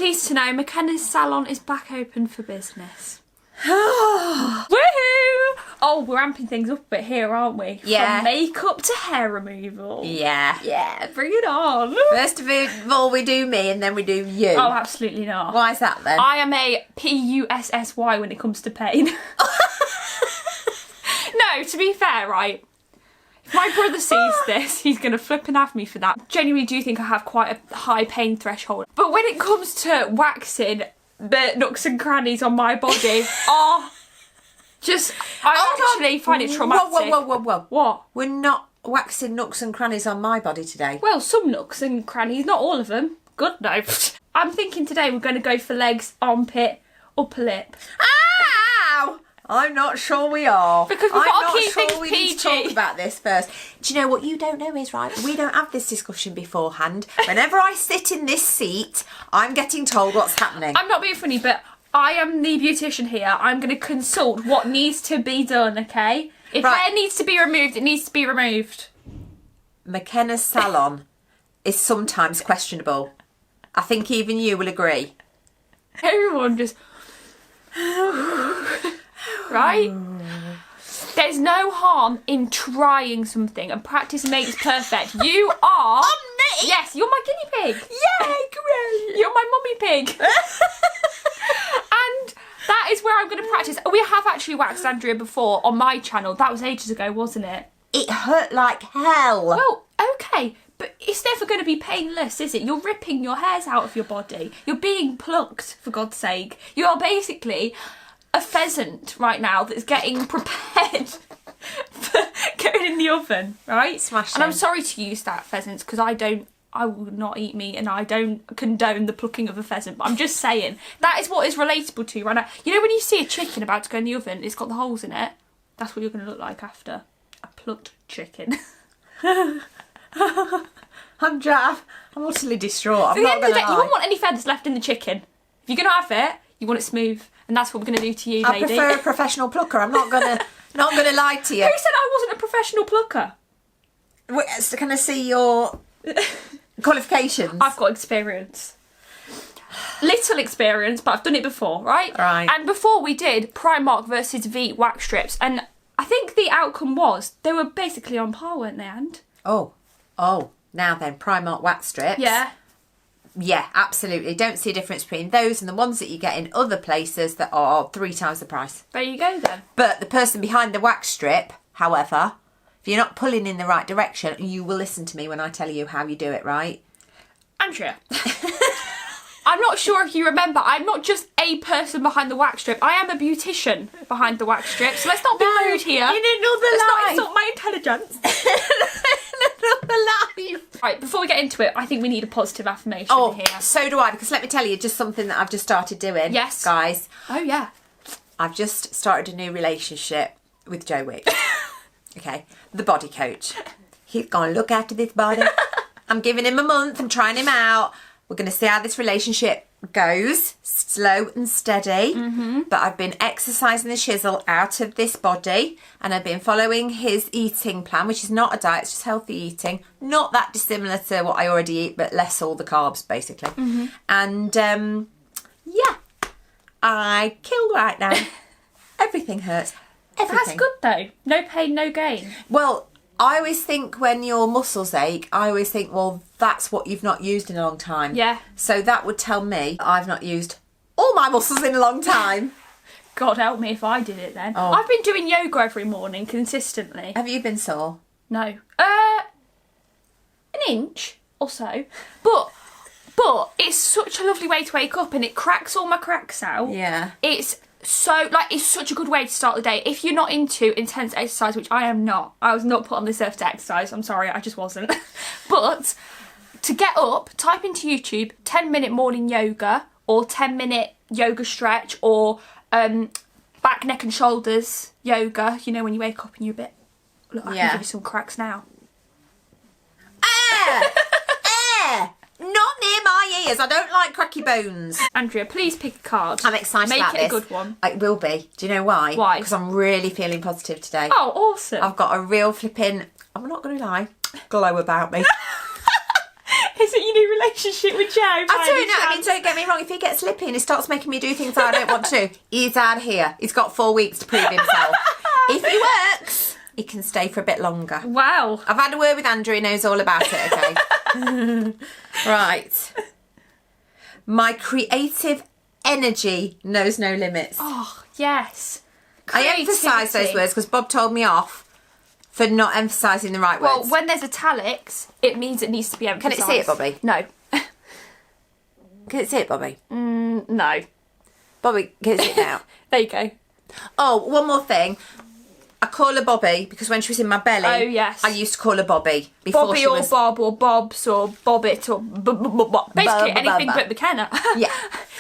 pleased to know McKenna's salon is back open for business. Woohoo! Oh, we're amping things up a bit here, aren't we? Yeah. From makeup to hair removal. Yeah. Yeah, bring it on. First of all, we do me and then we do you. Oh, absolutely not. Why is that then? I am a PUSSY when it comes to pain. No, to be fair, right? If my brother sees this, he's going to flip and have me for that. Genuinely do think I have quite a high pain threshold. But when it comes to waxing the nooks and crannies on my body, I actually find it traumatic. Whoa. What? We're not waxing nooks and crannies on my body today. Well, some nooks and crannies, not all of them. Good, no. I'm thinking today we're going to go for legs, armpit, upper lip. Ow! I'm not sure we are. Because we've got to keep things we PG. need to talk about this first. Do you know what you don't know is, right, we don't have this discussion beforehand. Whenever I sit in this seat, I'm getting told what's happening. I'm not being funny, but I am the beautician here. I'm going to consult what needs to be done, okay? If hair needs to be removed, it needs to be removed. McKenna's salon is sometimes questionable. I think even you will agree. Everyone just... right? There's no harm in trying something, and practice makes perfect. You are... On me? Yes, you're my guinea pig. Yeah, great. You're my mummy pig. And that is where I'm going to practice. We have actually waxed Andrea before on my channel. That was ages ago, wasn't it? It hurt like hell. Well, okay, but it's never going to be painless, is it? You're ripping your hairs out of your body. You're being plucked, for God's sake. You are basically a pheasant right now that's getting prepared for going in the oven, right? Smashing. And I'm sorry to use that, pheasants, because I will not eat meat and I don't condone the plucking of a pheasant, but I'm just saying, that is what is relatable to you right now. You know when you see a chicken about to go in the oven, it's got the holes in it? That's what you're going to look like after. A plucked chicken. I'm utterly distraught. At the end of the day, you won't want any feathers left in the chicken. If you're going to have it, you want it smooth. And that's what we're going to do to you, lady. I prefer a professional plucker. I'm not gonna lie to you. Who said I wasn't a professional plucker? Wait, so can I see your qualifications? I've got experience. Little experience, but I've done it before, right? Right. And before we did Primark versus Veet wax strips, and I think the outcome was they were basically on par, weren't they, And? Oh. Now then, Primark wax strips. Yeah. Yeah, absolutely. Don't see a difference between those and the ones that you get in other places that are 3 times the price. There you go then. But the person behind the wax strip, however, if you're not pulling in the right direction, you will listen to me when I tell you how you do it, right? Andrea. I'm not sure if you remember, I'm not just a person behind the wax strip. I am a beautician behind the wax strip. So let's not be rude here. In another Let's not life. insult my intelligence. Another life. Right, before we get into it, I think we need a positive affirmation here. So do I, because let me tell you just something that I've just started doing. Yes. Guys. Oh, yeah. I've just started a new relationship with Joe Wick. Okay. The body coach. He's going to look after this body. I'm giving him a month. I'm trying him out. We're going to see how this relationship goes. Slow and steady. Mm-hmm. But I've been exercising the shizzle out of this body. And I've been following his eating plan, which is not a diet, it's just healthy eating. Not that dissimilar to what I already eat, but less all the carbs, basically. Mm-hmm. And, yeah. I killed right now. Everything hurts. Everything. That's good, though. No pain, no gain. Well, I always think when your muscles ache, I always think, well, that's what you've not used in a long time. Yeah. So that would tell me I've not used all my muscles in a long time. God help me if I did it then. Oh. I've been doing yoga every morning consistently. Have you been sore? No. An inch or so. But it's such a lovely way to wake up and it cracks all my cracks out. Yeah. It's such a good way to start the day. If you're not into intense exercise, which I am not. I was not put on this earth to exercise. I'm sorry, I just wasn't. But to get up, type into YouTube 10-minute morning yoga or 10-minute yoga stretch or back, neck and shoulders yoga. You know, when you wake up and you're a bit... Look, I can give you some cracks now. Not near my ears. I don't like cracky bones. Andrea, please pick a card. I'm excited about this. Make it a good one. It will be. Do you know why? Why? Because I'm really feeling positive today. Oh, awesome. I've got a real flipping, I'm not going to lie, glow about me. Is it your new relationship with Joe? I don't know. I mean, don't get me wrong. If he gets slippy and he starts making me do things that I don't want to, he's out here. He's got 4 weeks to prove himself. If he works, he can stay for a bit longer. Wow. I've had a word with Andrea. He knows all about it, okay? Right. My creative energy knows no limits. Oh, yes. I emphasise those words because Bob told me off for not emphasising the right Well, words. when there's italics, it means it needs to be Can emphasised. it see it, Bobby? No. Can it see it, Bobby? No. Bobby, can it see it now? There you go. Oh, one more thing. I call her Bobby because when she was in my belly, Oh, yes. I used to call her Bobby. Before Bobby she or was... Bob or Bobs or Bobbit or basically anything but McKenna. Yeah.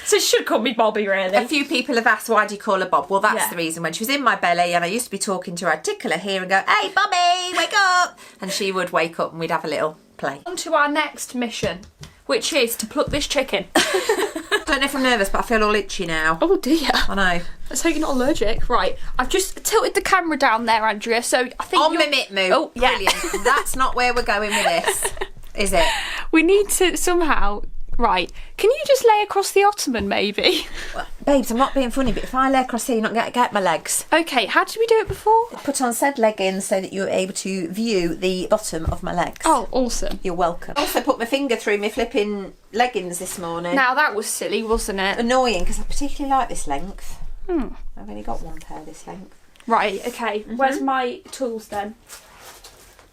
So she should call me Bobby, really. A few people have asked, why do you call her Bob? Well, that's Yeah. the reason. When she was in my belly and I used to be talking to her, I'd tickle her here and go, hey, Bobby, wake up. And she would wake up and we'd have a little play. On to our next mission, which is to pluck this chicken. I don't know if I'm nervous, but I feel all itchy now. Oh dear. I know. Let's hope you're not allergic. Right, I've just tilted the camera down there, Andrea, so I think On you're... my mitt move. Oh, yeah. Brilliant. That's not where we're going with this, is it? We need to somehow... Right, can you just lay across the ottoman, maybe? Well, babes, I'm not being funny, but if I lay across here, you're not going to get my legs. Okay, how did we do it before? Put on said leggings so that you're able to view the bottom of my legs. Oh, awesome. You're welcome. I also put my finger through my flipping leggings this morning. Now, that was silly, wasn't it? Annoying, because I particularly like this length. I've only got one pair this length. Right, okay. Where's my tools then?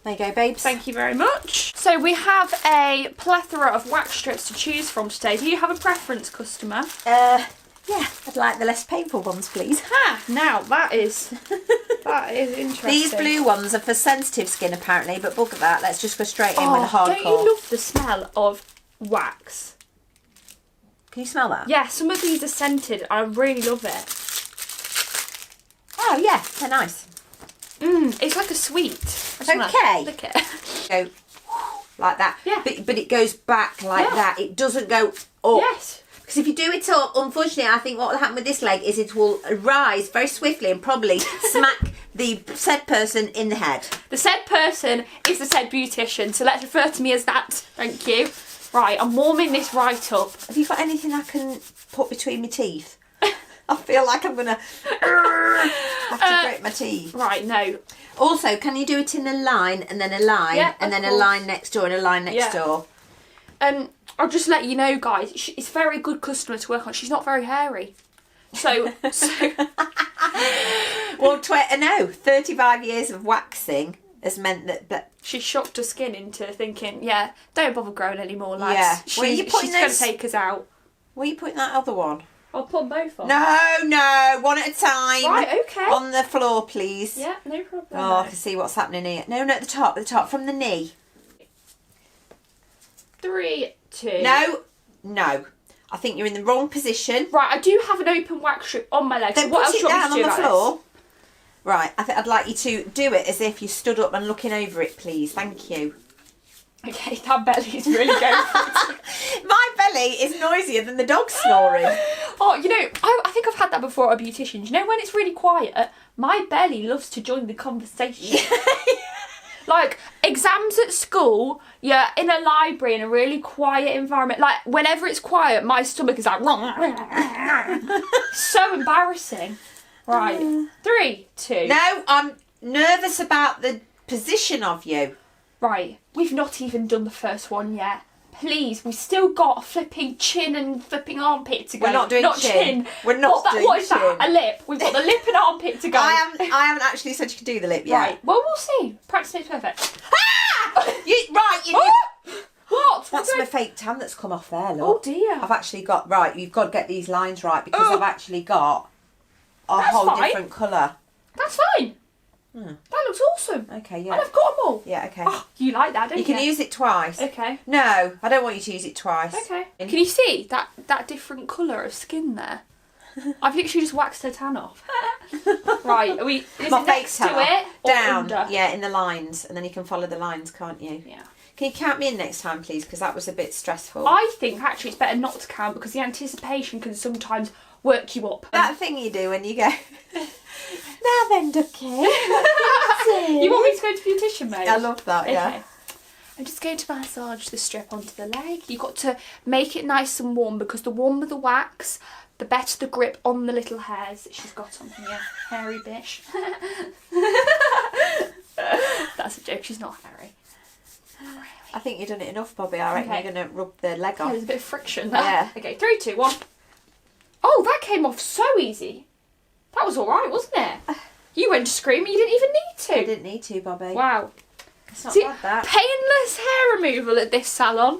There you go, babes. Thank you very much. So we have a plethora of wax strips to choose from today. Do you have a preference, customer? Yeah, I'd like the less painful ones, please. Ha! Now, that is interesting. These blue ones are for sensitive skin, apparently, but bugger that. Let's just go straight in with the hardcore. Don't you love the smell of wax? Can you smell that? Yeah, some of these are scented. I really love it. Oh, yeah, they're nice. It's like a sweet. Okay. Look it. Go like that. Yeah. But it goes back like that. It doesn't go up. Yes. Because if you do it up, unfortunately, I think what will happen with this leg is it will rise very swiftly and probably smack the said person in the head. The said person is the said beautician, so let's refer to me as that. Thank you. Right, I'm warming this right up. Have you got anything I can put between my teeth? I feel like I'm going to have to grit my teeth. Right, no. Also, can you do it in a line and then a line and then a line next door and a line next door? I'll just let you know, guys, it's a very good customer to work on. She's not very hairy. So Well, 35 years of waxing has meant that she shocked her skin into thinking, yeah, don't bother growing anymore, lads. Yeah. Well, She's you're putting going to those- take us out. where are you putting that other one? I'll put them both on. No, one at a time. Right, okay. On the floor, please. Yeah, no problem. Oh, I can see what's happening here. No, at the top, from the knee. 3, 2. No. I think you're in the wrong position. Right, I do have an open wax strip on my leg. Then so what put else it do you want down me to on do the about floor. Right, I think I'd like you to do it as if you stood up and looking over it, please. Thank you. this? Okay, that belly's really going for it. My belly is noisier than the dog snoring. Oh, you know, I think I've had that before at a beautician. You know when it's really quiet, my belly loves to join the conversation. Like, exams at school, you're in a library in a really quiet environment. Like, whenever it's quiet, my stomach is like... So embarrassing. Right, 3, 2. No, I'm nervous about the position of you. Right, we've not even done the first one yet. Please, we've still got a flipping chin and flipping armpit to go. We're not doing chin. We're not doing What is chin. that? A lip. We've got the lip and armpit to go. I haven't actually said you can do the lip yet. Right, well, we'll see. Practice makes perfect. Ah! You What? That's my fake tan that's come off there, look. Oh dear. I've actually got, right, you've got to get these lines right because I've actually got a whole fine. different colour. That's fine. That looks awesome. Okay, yeah. And I've got them all. Yeah, okay. Oh, you like that, don't you? You can use it twice. Okay. No, I don't want you to use it twice. Okay. Can you see that different colour of skin there? I've literally just waxed her tan off. Right, is My it fake next tan to it or down, under? yeah, in the lines, and then you can follow the lines, can't you? Yeah. Can you count me in next time, please? Because that was a bit stressful. I think actually it's better not to count because the anticipation can sometimes work you up. That thing you do when you go, now then, ducky. You want me to go to beautician, mate? I love that, yeah. Okay. I'm just going to massage the strip onto the leg. You've got to make it nice and warm because the warmer the wax, the better the grip on the little hairs that she's got on here. Hairy bitch. That's a joke, she's not hairy. Not really. I think you've done it enough, Bobby. I reckon you're going to rub the leg Yeah, off. there's a bit of friction there. Yeah. Okay, 3, 2, 1. Oh, that came off so easy. That was alright, wasn't it? You went to scream and you didn't even need to. I didn't need to, Bobby. Wow. It's not See, bad, that. painless hair removal at this salon.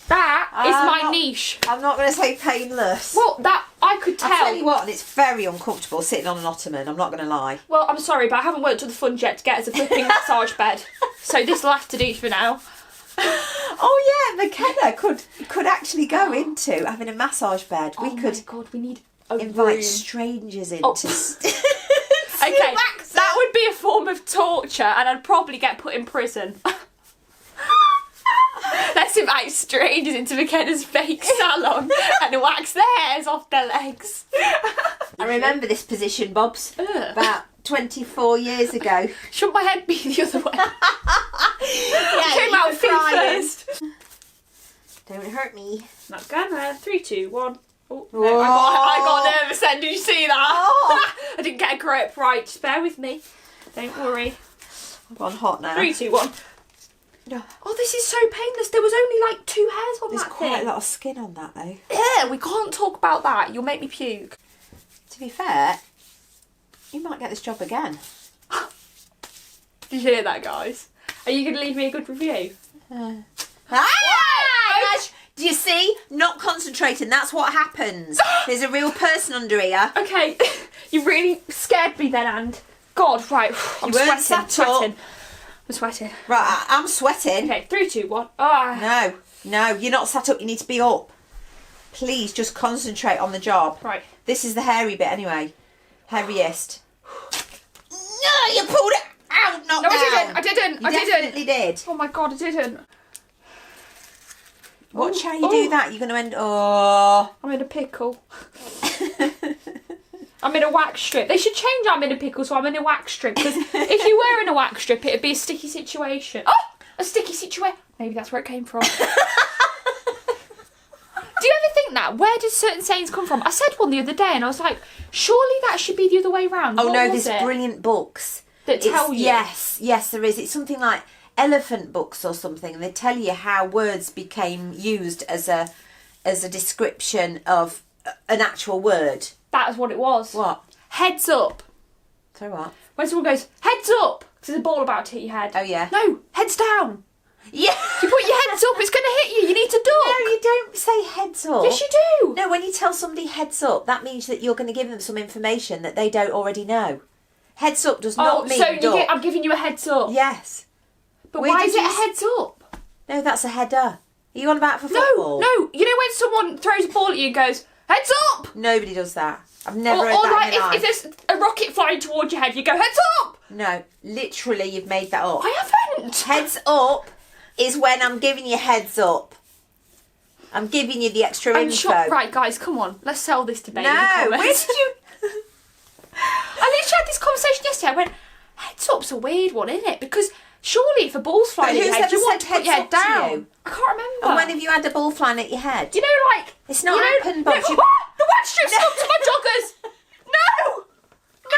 That is my niche. I'm not going to say painless. Well, that I could tell. I'll tell you what, and it's very uncomfortable sitting on an ottoman, I'm not going to lie. Well, I'm sorry, but I haven't worked with the funds yet to get us a flipping massage bed. So this will have to do for now. Oh yeah, McKenna could actually go into having a massage bed. We could Oh my god, we need a invite room. strangers in Oh. to Okay, that would be a form of torture and I'd probably get put in prison. Let's invite strangers into McKenna's fake salon and wax their hairs off their legs. I remember this position, Bobs, Ugh. about 24 years ago. Should my head be the other way? Yeah, Came you out were feet crying. first. Don't hurt me. McKenna, 3, 2, 1. Oh, no, Whoa. I got nervous then, did you see that? Oh. I didn't get a grip right, just bear with me. Don't worry. I'm on hot now. 3, 2, 1. Oh, this is so painless. There was only like 2 hairs on There's that quite thing. a lot of skin on that though. Yeah, we can't talk about that. You'll make me puke. To be fair, you might get this job again. Did you hear that, guys? Are you going to leave me a good review? Ah! Do you see? Not concentrating. That's what happens. There's a real person under here. Okay, you really scared me then, and God, right, I'm You weren't sweating. sat up. I'm sweating. Right, I'm sweating. Okay, 3, 2, 1. Ah. No, you're not sat up. You need to be up. Please just concentrate on the job. Right. This is the hairy bit anyway. Hairiest. No, you pulled it out, not No, down. I didn't. You I didn't. definitely did. Oh my God, I didn't. Watch how you Ooh. do that. You're going to end... Oh. I'm in a pickle. I'm in a wax strip. They should change I'm in a pickle so I'm in a wax strip. Because if you were in a wax strip, it'd be a sticky situation. Oh, a sticky situation. Maybe that's where it came from. Do you ever think that? Where did certain sayings come from? I said one the other day and I was like, surely that should be the other way round. Oh What no, was there's it? brilliant books. That tell you? Yes, there is. It's something like elephant books or something. And they tell you how words became used as a description of an actual word. That was what it was. What? Heads up. So what? When someone goes, heads up, because there's a ball about to hit your head. Oh yeah. No, heads down. Yeah. You put your heads up, it's going to hit you. You need to duck. No, you don't say heads up. Yes, you do. No, when you tell somebody heads up, that means that you're going to give them some information that they don't already know. Heads up does not mean so duck. I'm giving you a heads up. Yes. But Where why did is it you a heads up? No, that's a header. Are you on about for No, football? no. You know when someone throws a ball at you and goes, heads up? Nobody does that. I've never Or heard that like in my life. if there's a rocket flying towards your head, you go, heads up? No, literally you've made that up. I haven't. Heads up is when I'm giving you heads up. I'm giving you the extra I'm info. sure. Right, guys, come on. Let's sell this debate in the No, comments. where did you... I literally had this conversation yesterday. I went, heads up's a weird one, isn't it? Because surely if a ball's flying at who's your head, ever you want said to put your heads head up to down. you? I can't remember. And when have you had a ball flying at your head? You know, like... It's not you know, happened, Bob. No, You- the wax strip's stuck to my joggers. No! No!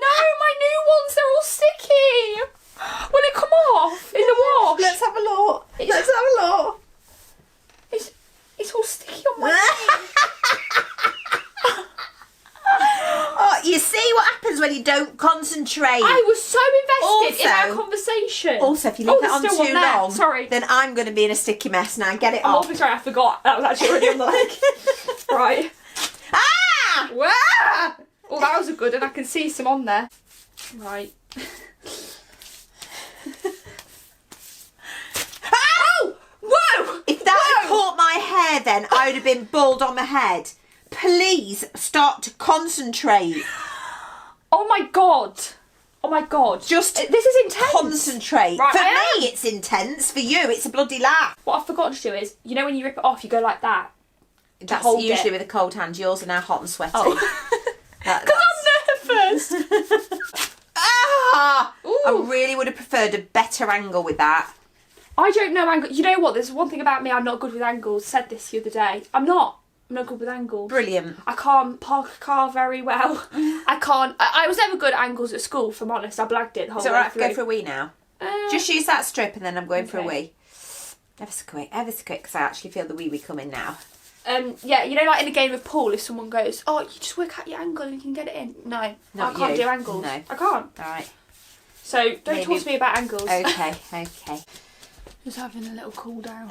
No, my new ones, they're all sticky. Will it come off in the wash? Let's have a look. Let's have a look. It's all sticky on my feet. Oh, you see what happens when you don't concentrate. I was so invested in Also- our conversation. Also, if you leave it on there's still too one there. long, Sorry. then I'm going to be in a sticky mess now. Get it I'm off. awfully sorry, I forgot. That was actually already on the leg. Right. Ah! Wow! Oh, that was a good one. I can see some on there. Right. Oh! Whoa! If that had caught my hair then, I would have been bald on my head. Please start to concentrate. Oh my god. Oh my god. Just This is intense. concentrate. Right, For I me, it's intense. For you, it's a bloody laugh. What I've forgotten to do is, you know when you rip it off, you go like that. That's hold usually it. with a cold hand. Yours are now hot and sweaty. Oh. That- Because I'm nervous. Ah! Ooh. I really would have preferred a better angle with that. I don't know angle. You know what? There's one thing about me. I'm not good with angles. Said this the other day. I'm not good with angles. Brilliant. I can't park a car very well. I can't. I was never good at angles at school. If I'm honest, I blagged it the whole Is it way alright if through. I go for a wee now? Just use that strip and then I'm going for a wee. Ever so quick, because I actually feel the wee coming now. Yeah, you know, like in a game of pool, if someone goes, "Oh, you just work out your angle and you can get it in." No, I can't do angles. No, I can't. All right. So don't talk to me about angles. Okay. Just having a little cool down.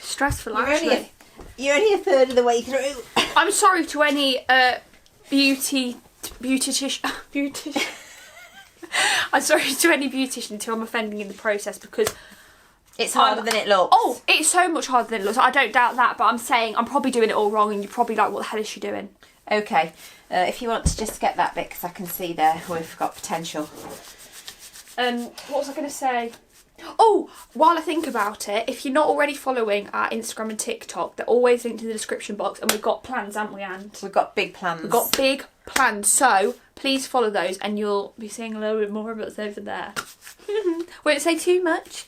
Stressful, actually. You're only a third of the way through. I'm sorry to any beautician. I'm sorry to any beautician who I'm offending in the process, because it's harder than it looks. Oh, it's so much harder than it looks. I don't doubt that, but I'm saying I'm probably doing it all wrong, and you're probably like, what the hell is she doing? Okay, if you want to just get that bit, because I can see there we've got potential. What was I going to say? Oh, while I think about it, if you're not already following our Instagram and TikTok, they're always linked in the description box, and we've got plans, haven't we, Anne? We've got big plans. We've got big plans, so please follow those, and you'll be seeing a little bit more of us over there. Won't say too much.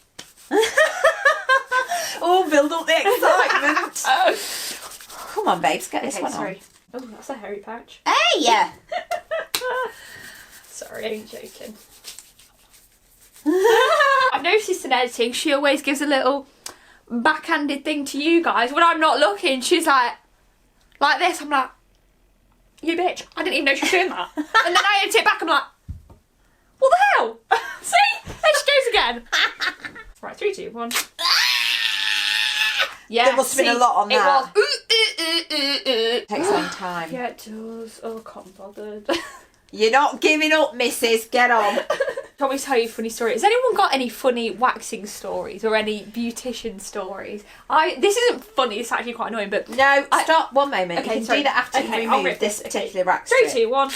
Oh, build up the excitement. Come on, babes, get this one on. Oh, that's a hairy patch. Hey, yeah. Sorry, I ain't joking. I've noticed in editing, she always gives a little backhanded thing to you guys. When I'm not looking, she's like this. I'm like, you bitch, I didn't even know she was doing that. And then I edit it back, I'm like, what the hell? See? There she goes again. Right, 3, 2, 1. Yeah, there must have been a lot on that. It Takes some time. Yeah, it does. Oh, can't be bothered. You're not giving up, missus. Get on. Do you want me to tell you a funny story? Has anyone got any funny waxing stories or any beautician stories? This isn't funny, it's actually quite annoying, but... No, stop 1 moment. Okay, you can do that after you remove this particular wax strip. 3, 2, 1.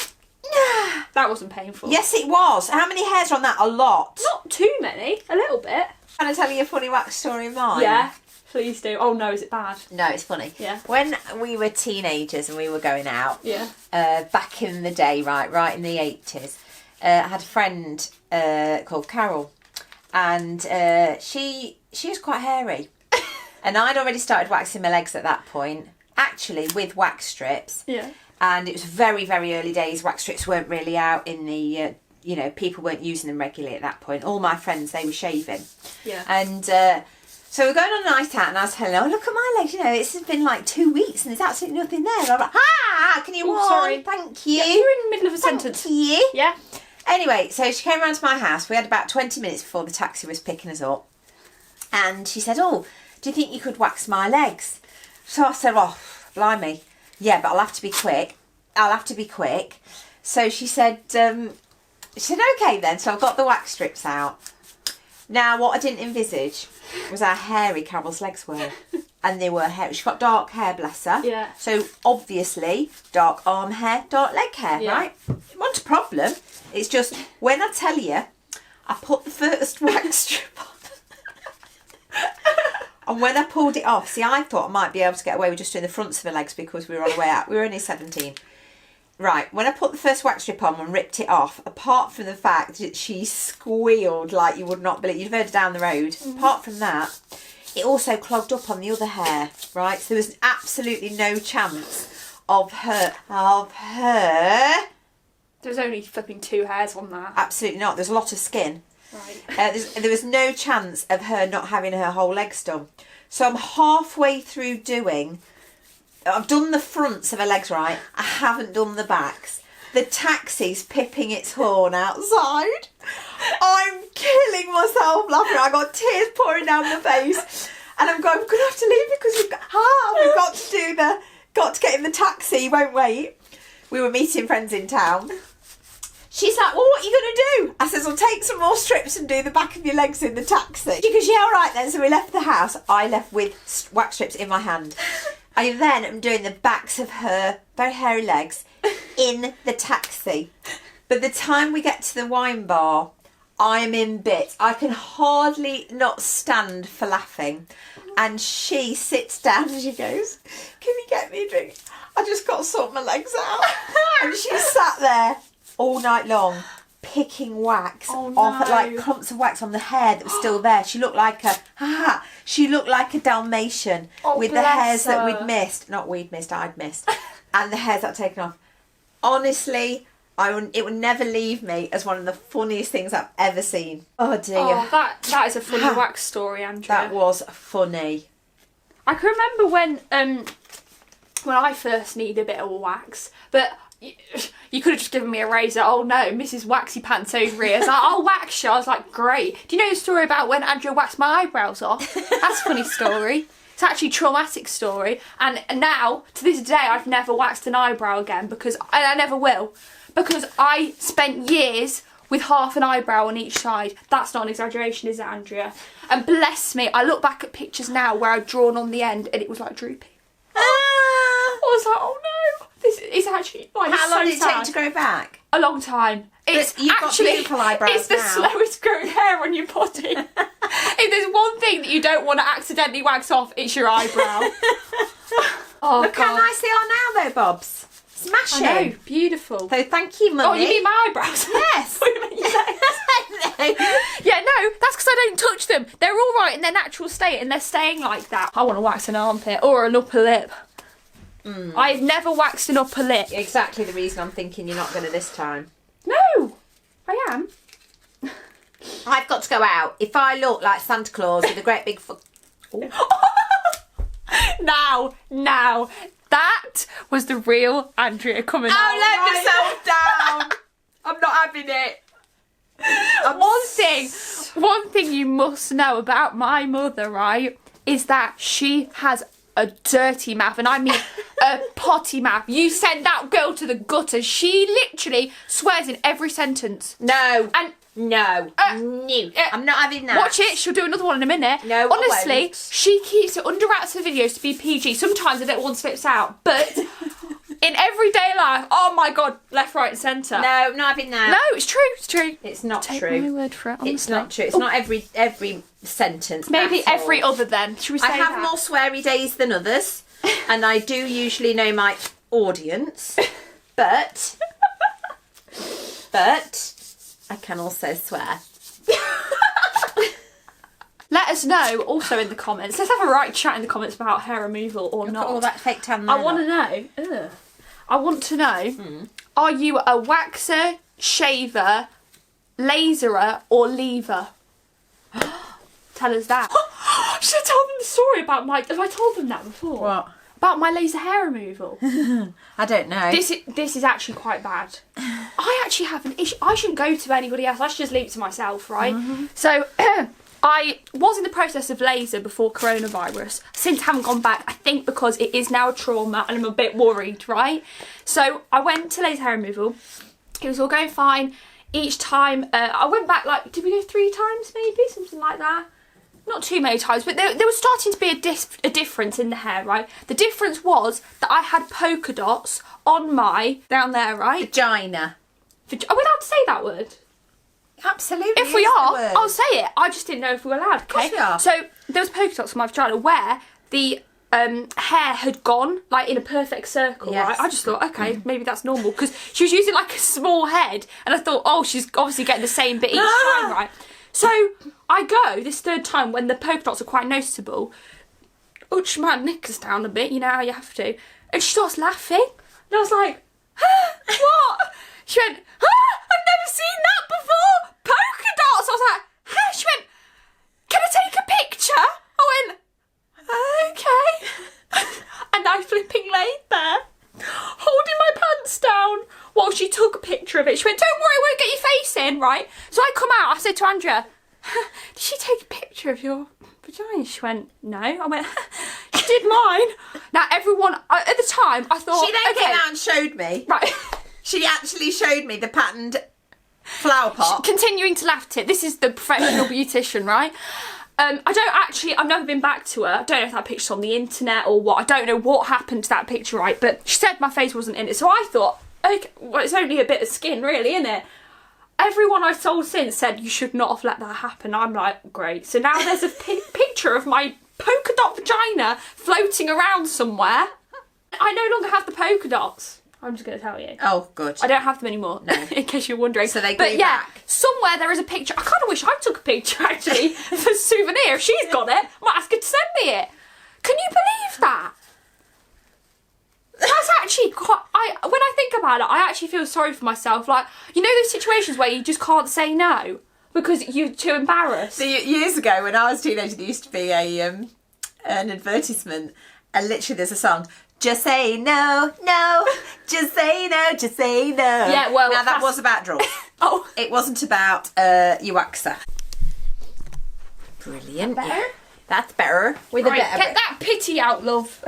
That wasn't painful. Yes, it was. How many hairs are on that? A lot. Not too many. A little bit. Can I tell you a funny wax story of mine? Yeah, please do. Oh no, is it bad? No, it's funny. Yeah. When we were teenagers and we were going out, yeah, back in the day, right in the 80s, I had a friend called Carol, and she was quite hairy, and I'd already started waxing my legs at that point, actually with wax strips. Yeah. And it was very, very early days. Wax strips weren't really out in the, people weren't using them regularly at that point. All my friends, they were shaving. Yeah. And so we're going on a night out, and I was telling her, oh, look at my legs, it's been like 2 weeks and there's absolutely nothing there. And I'm like, can you warn? Sorry. Thank you. Yeah, you're in the middle of a sentence. Thank you. Yeah. Anyway, so she came round to my house. We had about 20 minutes before the taxi was picking us up. And she said, oh, do you think you could wax my legs? So I said, oh, blimey. Yeah, but I'll have to be quick. So she said, okay then. So I've got the wax strips out. Now, what I didn't envisage was how hairy Carol's legs were. And they were hairy. She's got dark hair, bless her. Yeah. So obviously, dark arm hair, dark leg hair, right? It wasn't a problem. It's just, when I tell you, I put the first wax strip on. And when I pulled it off, see, I thought I might be able to get away with just doing the fronts of the legs because we were on the way out. We were only 17. Right, when I put the first wax strip on and ripped it off, apart from the fact that she squealed like you would not believe, you'd have heard her down the road, apart from that, it also clogged up on the other hair, right? So there was absolutely no chance of her. There was only flipping 2 hairs on that. Absolutely not. There's a lot of skin. Right. There was no chance of her not having her whole legs done. So I'm halfway through I've done the fronts of her legs, right? I haven't done the backs. The taxi's pipping its horn outside. I'm killing myself laughing. I got tears pouring down my face. And I'm going, I'm going to have to leave because we've got to get in the taxi, he won't wait. We were meeting friends in town. She's like, well, what are you going to do? I says, I'll take some more strips and do the back of your legs in the taxi. She goes, yeah, all right then. So we left the house. I left with wax strips in my hand. I then am doing the backs of her very hairy legs in the taxi. By the time we get to the wine bar, I'm in bits. I can hardly not stand for laughing. And she sits down and she goes, can you get me a drink? I just got to sort my legs out. And she sat there all night long picking wax Oh, off, no. like clumps of wax on the hair that was still there. She looked like a Dalmatian with the bless hairs that her. I'd missed, and the hairs that I'd taken off. Honestly, it would never leave me as one of the funniest things I've ever seen. Oh dear. Oh, that is a funny wax story, Andrea. That was funny. I can remember when I first needed a bit of wax, but you could have just given me a razor. Oh no, Mrs. Waxy Pants over here. I was like, I'll wax you. I was like, great. Do you know the story about when Andrea waxed my eyebrows off? That's a funny story. It's actually a traumatic story. And now, to this day, I've never waxed an eyebrow again and I never will. Because I spent years with half an eyebrow on each side. That's not an exaggeration, is it, Andrea? And bless me, I look back at pictures now where I'd drawn on the end and it was like droopy. I was like, oh no, this is actually like How long so did it sad. take to grow back? A long time. It's you've got actually beautiful eyebrows it's the now. slowest growing hair on your body. If there's one thing that you don't want to accidentally wax off, it's your eyebrow. Oh, Look how God. nice they are now, though, Bobs. Smashing. I know, beautiful. So thank you, Mummy. Oh, you mean my eyebrows? Yes. What do you mean your legs? Yeah, no, that's because I don't touch them. They're all right in their natural state and they're staying like that. I want to wax an armpit or an upper lip. I've never waxed an upper lip. Exactly the reason I'm thinking you're not going to this time. No, I am. I've got to go out. If I look like Santa Claus with a great big Now, that was the real Andrea coming out. I'll let myself down. I'm not having it. One thing you must know about my mother, right, is that she has a dirty mouth, and I mean a potty mouth. You send that girl to the gutter. She literally swears in every sentence. No. And No. I'm not having that. watch it, she'll do another one in a minute. No, I honestly, won't. she keeps it under wraps of videos to be PG. Sometimes a little one slips out, but in everyday life, oh my God, left, right, and centre. No, not having that. No, it's true. It's true. It's not Take true. my word for it. Honestly. It's not true. It's not every sentence. Maybe at all. every other then. Should we say I have that? more sweary days than others, and I do usually know my audience, but I can also swear. Let us know also in the comments. Let's have a right chat in the comments about hair removal or Look not. at all that fake tan there. I want to know. Ugh. I want to know. Are you a waxer, shaver, laserer, or leaver? Tell us that. Should I tell them the story about my... Have I told them that before? What? About my laser hair removal. I don't know. This is actually quite bad. I actually have an issue. I shouldn't go to anybody else. I should just leave it to myself, right? So... I was in the process of laser before coronavirus. Since haven't gone back, I think because it is now a trauma and I'm a bit worried, right? So I went to laser hair removal. It was all going fine. Each time, I went back like, did we go 3 times maybe? Something like that. Not too many times, but there was starting to be a difference in the hair, right? The difference was that I had polka dots on my, down there, right? Vagina. Are we allowed to say that word? Absolutely. If we is the are, word. I'll say it. I just didn't know if we were allowed, okay? Of course we are. So there was polka dots on my vagina where the hair had gone, like in a perfect circle, Yes. right? I just thought, okay, maybe that's normal, because she was using like a small head, and I thought, oh, she's obviously getting the same bit each time, right? So I go this 3rd time when the polka dots are quite noticeable, touch my knickers down a bit, you know how you have to, and she starts laughing, and I was like, what? She went, I've never seen that before! Polka dots! I was like, huh? She went, can I take a picture? I went, okay. And I flipping laid there, holding my pants down while she took a picture of it. She went, don't worry, I won't get your face in, right? So I come out, I said to Andrea, did she take a picture of your vagina? She went, no. I went, she did mine. Now everyone, at the time, I thought, She then okay, came out and showed me. right. She actually showed me the patterned flower pot. Continuing to laugh at it. This is the professional beautician, right? I've never been back to her. I don't know if that picture's on the internet or what. I don't know what happened to that picture, right? But she said my face wasn't in it. So I thought, okay, well, it's only a bit of skin, really, isn't it? Everyone I've told since said you should not have let that happen. I'm like, great. So now there's a picture of my polka dot vagina floating around somewhere. I no longer have the polka dots. I'm just going to tell you. Oh, good. I don't have them anymore, No. in case you're wondering. So they But grew yeah, back. somewhere there is a picture. I kind of wish I took a picture, actually, for souvenir. If she's got it, I might ask her to send me it. Can you believe that? That's actually quite... when I think about it, I actually feel sorry for myself. Like, you know those situations where you just can't say no because you're too embarrassed? So years ago, when I was a teenager, there used to be an advertisement, and literally there's a song, just say no, no, just say no, just say no. Yeah, well... Now, that was about drawers. Oh. It wasn't about your waxer. Brilliant. Better? That's better. With Right, a bit get of that pity out, love.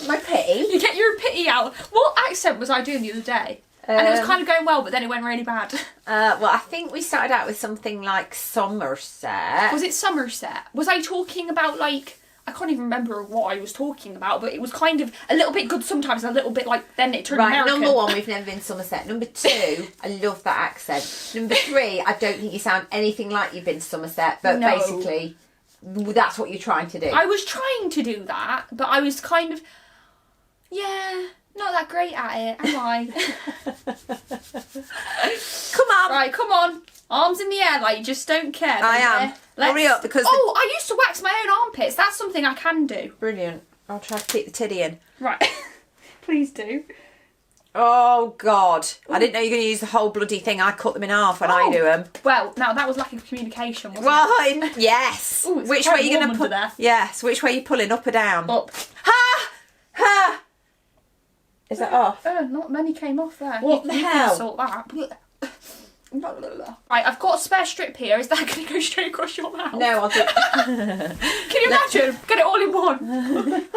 my pity. You get your pity out. What accent was I doing the other day? And it was kind of going well, but then it went really bad. Well, I think we started out with something like Somerset. Was it Somerset? Was I talking about, like... I can't even remember what I was talking about, but it was kind of a little bit good sometimes, a little bit like... Then it turned American. Number 1, we've never been Somerset. Number 2, I love that accent. Number 3, I don't think you sound anything like you've been to Somerset, but No. basically, that's what you're trying to do. I was trying to do that, but I was kind of... Yeah, not that great at it, am I? Come on. Right, come on. Arms in the air like you just don't care. I am. Hurry up, because... Oh, I used to wax my own armpits. That's something I can do. Brilliant. I'll try to keep the titty in. Right. Please do. Oh, God. I didn't know you were going to use the whole bloody thing. I cut them in half when I do them. Well, now that was lack of communication, wasn't Well, yes. Ooh, it's which quite way are you going warm to under put? there. Yes. Which way are you pulling, up or down? it? Up. Ha! Ha! Is that off? Not many came off there. What the you hell? Can sort that. Right, I've got a spare strip here. Is that going to go straight across your mouth? No, I'll do. Can you imagine? Get it all in one.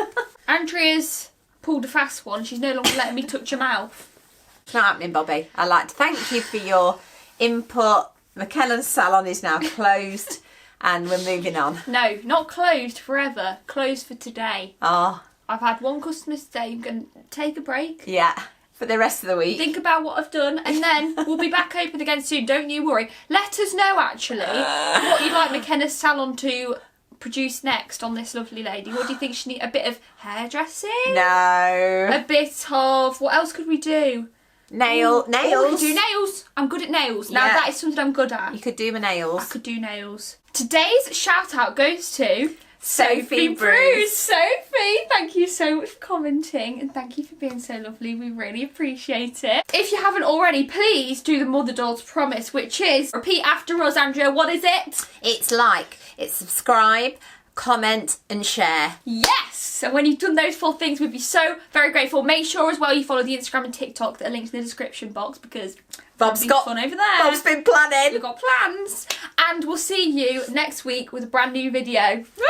Andrea's pulled a fast one. She's no longer letting me touch her mouth. It's not happening, Bobby. I'd like to thank you for your input. McKenna's salon is now closed, and we're moving on. No, not closed forever. Closed for today. Oh, I've had one customer today. I'm going to take a break. yeah. For the rest of the week. Think about what I've done, and then we'll be back open again soon. Don't you worry. Let us know, actually, what you'd like McKenna's salon to produce next on this lovely lady. What do you think she needs? A bit of hairdressing? No. A bit of... What else could we do? Nails. We could do nails. I'm good at nails. Now, Yeah. that is something I'm good at. You could do my nails. I could do nails. Today's shout-out goes to... Sophie Bruce. Sophie, thank you so much for commenting and thank you for being so lovely. We really appreciate it. If you haven't already, please do the Mother Dolls promise, which is, repeat after us, Andrea, what is it? It's subscribe, comment and share. Yes! So when you've done those 4 things, we'd be so very grateful. Make sure as well you follow the Instagram and TikTok that are linked in the description box because Bob's got fun over there. Bob's been planning. We've got plans. And we'll see you next week with a brand new video. Woo!